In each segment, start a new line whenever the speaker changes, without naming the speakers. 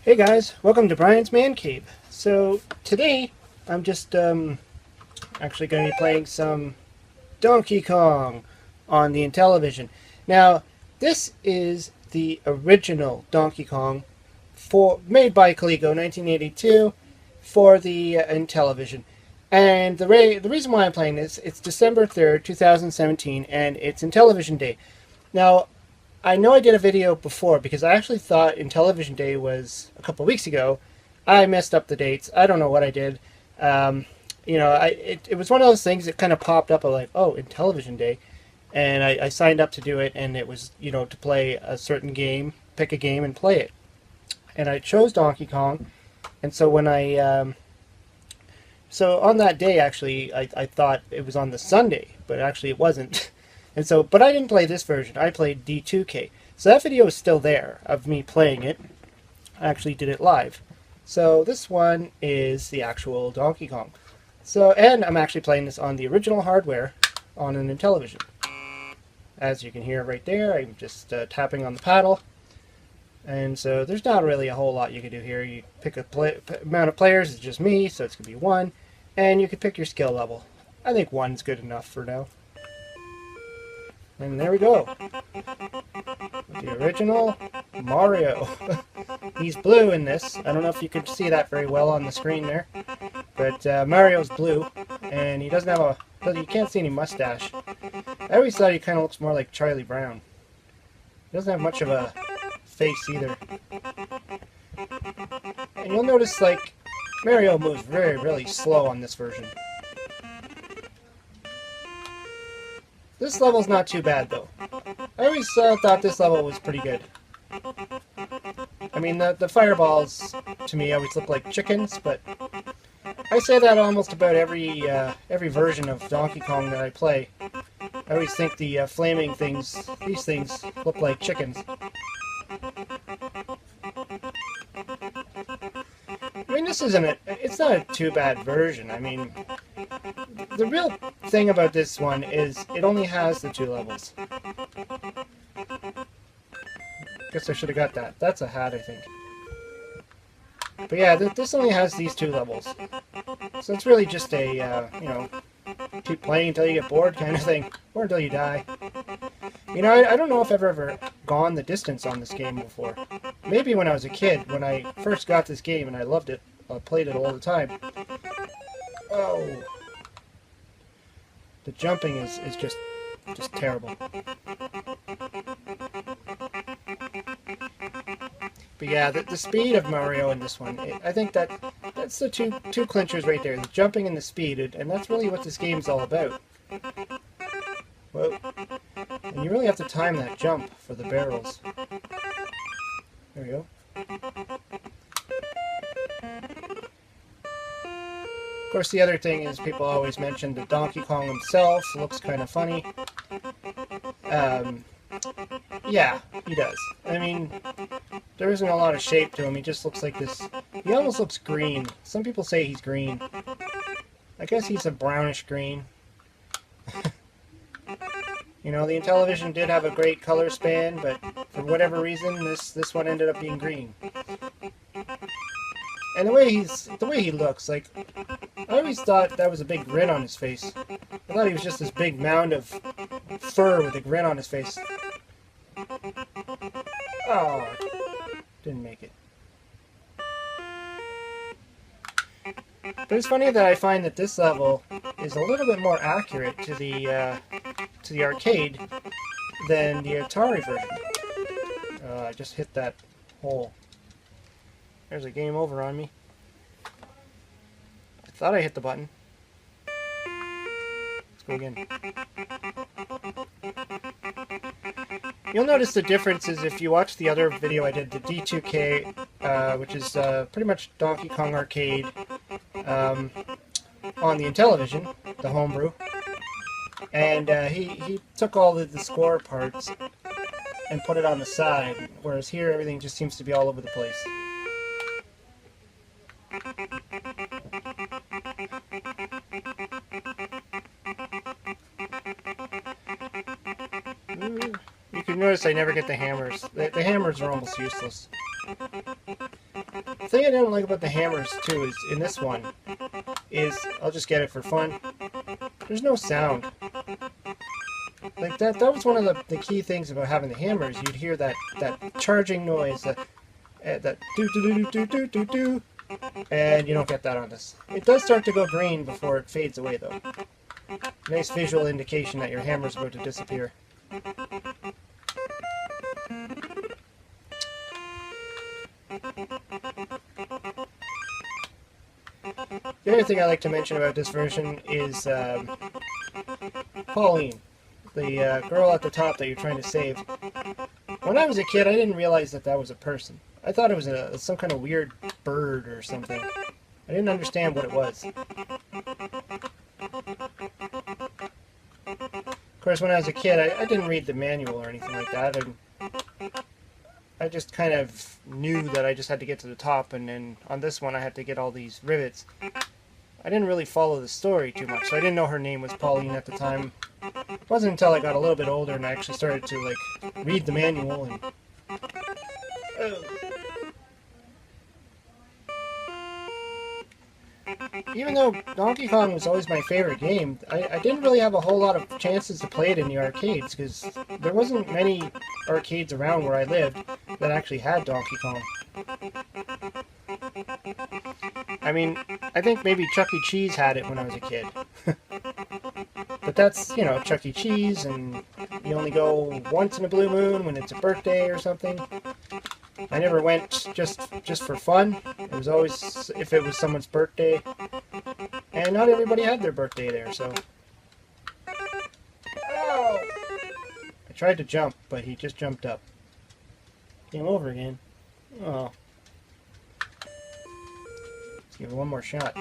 Hey guys, welcome to Brian's Man Cave. So today I'm just actually going to be playing some Donkey Kong on the Intellivision. Now this is the original Donkey Kong made by Coleco 1982 for the Intellivision. And the reason why I'm playing this, it's December 3rd, 2017, and it's Intellivision Day. Now I know I did a video before because I actually thought Intellivision Day was a couple of weeks ago. I messed up the dates. I don't know what I did. It was one of those things that kind of popped up. Like, oh, Intellivision Day, and I signed up to do it, and it was to play a certain game, pick a game and play it, and I chose Donkey Kong, and so when so on that day actually I thought it was on the Sunday, but actually it wasn't. And so, but I didn't play this version. I played D2K. So that video is still there of me playing it. I actually did it live. So this one is the actual Donkey Kong. So, and I'm actually playing this on the original hardware on an Intellivision. As you can hear right there, I'm just tapping on the paddle. And so there's not really a whole lot you can do here. You pick a amount of players, it's just me, so it's going to be 1. And you can pick your skill level. I think 1's good enough for now. And there we go. The original Mario. He's blue in this. I don't know if you could see that very well on the screen there. But Mario's blue. And he doesn't have you can't see any mustache. I always thought he kind of looks more like Charlie Brown. He doesn't have much of a face either. And you'll notice, like, Mario moves really slow on this version. This level's not too bad, though. I always thought this level was pretty good. I mean, the fireballs, to me, always look like chickens, but I say that almost about every version of Donkey Kong that I play. I always think the flaming things, these things, look like chickens. I mean, it's not a too bad version. I mean, the real thing about this one is it only has the 2 levels. Guess I should have got that. That's a hat, I think. But yeah, this only has these 2 levels. So it's really just a, keep playing until you get bored kind of thing. Or until you die. I don't know if I've ever gone the distance on this game before. Maybe when I was a kid, when I first got this game and I loved it. I played it all the time. Oh. The jumping is just terrible. But yeah, the speed of Mario in this one, I think that's the two clinchers right there. The jumping and the speed, and that's really what this game's all about. Whoa. And you really have to time that jump for the barrels. There we go. Of course, the other thing is people always mention that Donkey Kong himself looks kind of funny. Yeah, he does. I mean, there isn't a lot of shape to him. He just looks like this. He almost looks green. Some people say he's green. I guess he's a brownish green. The Intellivision did have a great color span, but for whatever reason, this one ended up being green. And the way he looks, like, I always thought that was a big grin on his face. I thought he was just this big mound of fur with a grin on his face. Oh, didn't make it. But it's funny that I find that this level is a little bit more accurate to the arcade than the Atari version. I just hit that hole. There's a game over on me. I thought I hit the button. Let's go again. You'll notice the difference is if you watch the other video I did, the D2K, which is pretty much Donkey Kong Arcade on the Intellivision, the homebrew. And he took all the score parts and put it on the side, whereas here everything just seems to be all over the place. You can notice I never get the hammers. The hammers are almost useless. The thing I didn't like about the hammers, too, is in this one, is, I'll just get it for fun, there's no sound. Like, that was one of the key things about having the hammers. You'd hear that charging noise, that do-do-do-do-do-do-do, and you don't get that on this. It does start to go green before it fades away, though. Nice visual indication that your hammer's about to disappear. The other thing I like to mention about this version is Pauline, the girl at the top that you're trying to save. When I was a kid, I didn't realize that was a person. I thought it was some kind of weird bird or something. I didn't understand what it was. Of course, when I was a kid, I didn't read the manual or anything like that. I just kind of knew that I just had to get to the top, and then on this one I had to get all these rivets. I didn't really follow the story too much, so I didn't know her name was Pauline at the time. It wasn't until I got a little bit older and I actually started to, like, read the manual and... Oh. Even though Donkey Kong was always my favorite game, I didn't really have a whole lot of chances to play it in the arcades, because there wasn't many arcades around where I lived that actually had Donkey Kong. I mean, I think maybe Chuck E. Cheese had it when I was a kid. But that's, you know, Chuck E. Cheese, and you only go once in a blue moon when it's a birthday or something. I never went just for fun. It was always if it was someone's birthday. And not everybody had their birthday there, so... Oh! I tried to jump, but he just jumped up. Game over again. Oh. Let's give it one more shot.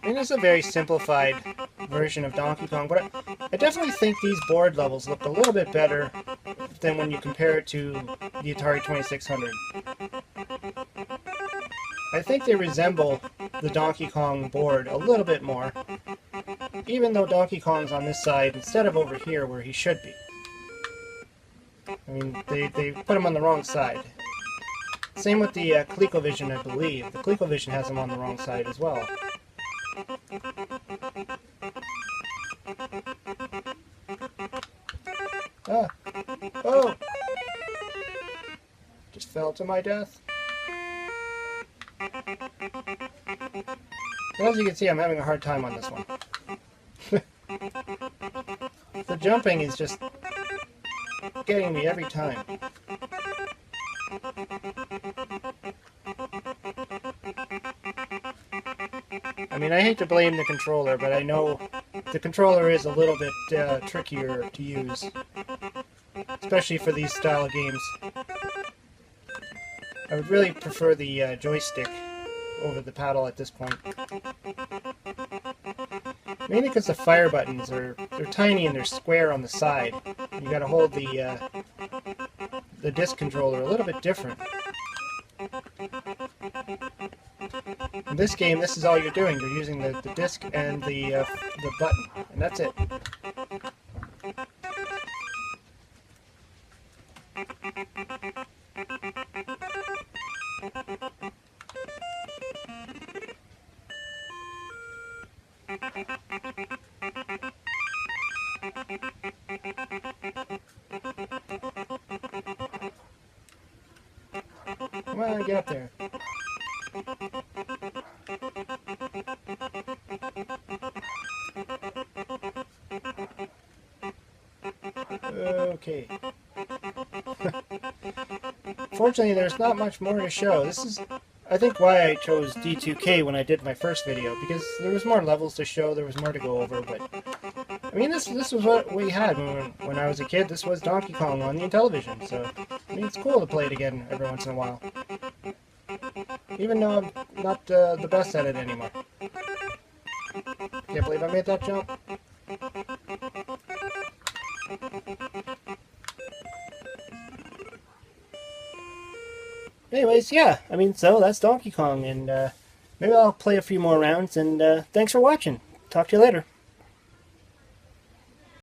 I mean, it's a very simplified version of Donkey Kong, but I definitely think these board levels look a little bit better than when you compare it to the Atari 2600. I think they resemble the Donkey Kong board a little bit more, even though Donkey Kong's on this side instead of over here where he should be. I mean, they put him on the wrong side. Same with the ColecoVision, I believe. The ColecoVision has him on the wrong side as well. Ah! Oh! Just fell to my death. As you can see, I'm having a hard time on this one. The jumping is just getting me every time. I mean, I hate to blame the controller, but I know the controller is a little bit trickier to use, especially for these style of games. I would really prefer the joystick over the paddle at this point. Mainly because the fire buttons they're tiny and they're square on the side. You gotta hold the disc controller a little bit different. In this game, this is all you're doing. You're using the disc and the button, and that's it. Come on, get up there. Okay. Fortunately, there's not much more to show. This is, I think, why I chose D2K when I did my first video, because there was more levels to show, there was more to go over, but... I mean, this was what we had when I was a kid. This was Donkey Kong on the Intellivision, so... I mean, it's cool to play it again every once in a while. Even though I'm not the best at it anymore. Can't believe I made that jump. Anyways, yeah, I mean, so that's Donkey Kong, and maybe I'll play a few more rounds, and thanks for watching. Talk to you later.